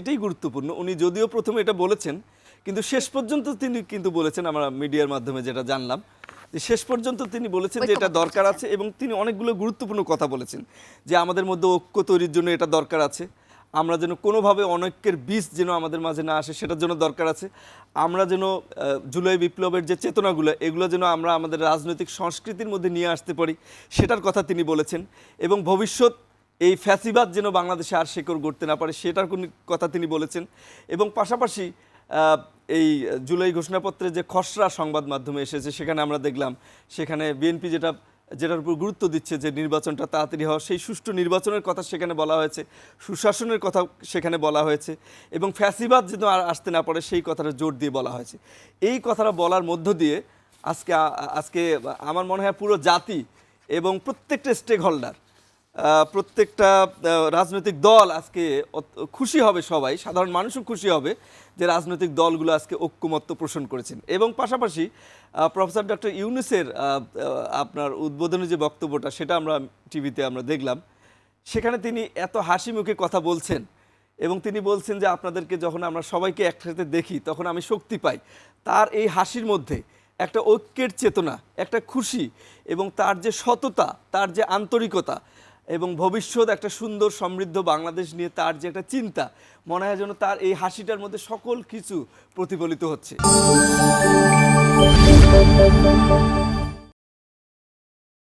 এটাই গুরুত্বপূর্ণ। উনি যদিও প্রথমে এটা বলেছেন, কিন্তু শেষ পর্যন্ত তিনি কিন্তু বলেছেন, আমরা মিডিয়ার মাধ্যমে যেটা জানলাম, যে শেষ পর্যন্ত তিনি বলেছেন যে এটা দরকার আছে, এবং তিনি অনেকগুলো গুরুত্বপূর্ণ কথা বলেছেন যে আমাদের মধ্যে ঐক্য তৈরির জন্য এটা দরকার আছে, আমরা যেন কোনোভাবে অনৈক্যের বীজ যেন আমাদের মাঝে না আসে সেটার জন্য দরকার আছে, আমরা যেন জুলাই বিপ্লবের যে চেতনাগুলো এগুলো যেন আমরা আমাদের রাজনৈতিক সংস্কৃতির মধ্যে নিয়ে আসতে পারি সেটার কথা তিনি বলেছেন, এবং ভবিষ্যৎ এই ফ্যাসিবাদ যেন বাংলাদেশে আর শেকড় গড়তে না পারে সেটার কথা তিনি বলেছেন। এবং পাশাপাশি এই জুলাই ঘোষণাপত্রে যে খসড়া সংবাদ মাধ্যমে এসেছে সেখানে আমরা দেখলাম সেখানে বিএনপি যেটার উপর গুরুত্ব দিচ্ছে যে নির্বাচনটা তাড়াতাড়ি হওয়া, সেই সুষ্ঠু নির্বাচনের কথা সেখানে বলা হয়েছে, সুশাসনের কথা সেখানে বলা হয়েছে, এবং ফ্যাসিবাদ যেন আর আসতে না পারে সেই কথাটা জোর দিয়ে বলা হয়েছে। এই কথাটা বলার মধ্য দিয়ে আজকে আমার মনে হয় পুরো জাতি এবং প্রত্যেকটা স্টেক হোল্ডার, প্রত্যেকটা রাজনৈতিক দল আজকে খুশি হবে, সবাই সাধারণ মানুষও খুশি হবে যে রাজনৈতিক দলগুলো আজকে ঐক্যমত্য পোষণ করেছেন। এবং পাশাপাশি প্রফেসর ডক্টর ইউনূসের আপনার উদ্বোধনী যে বক্তব্যটা সেটা আমরা টিভিতে আমরা দেখলাম, সেখানে তিনি এত হাসি মুখে কথা বলছেন এবং তিনি বলছেন যে আপনাদেরকে যখন আমরা সবাইকে একসাথে দেখি তখন আমি শক্তি পাই। তার এই হাসির মধ্যে একটা ঐক্যের চেতনা, একটা খুশি, এবং তার যে সততা, তার যে আন্তরিকতা, এবং ভবিষ্যৎ একটা সুন্দর সমৃদ্ধ বাংলাদেশ নিয়ে তার যে একটা চিন্তা, মনে হয় যেন তার এই হাসিটার মধ্যে সকল কিছু প্রতিফলিত হচ্ছে।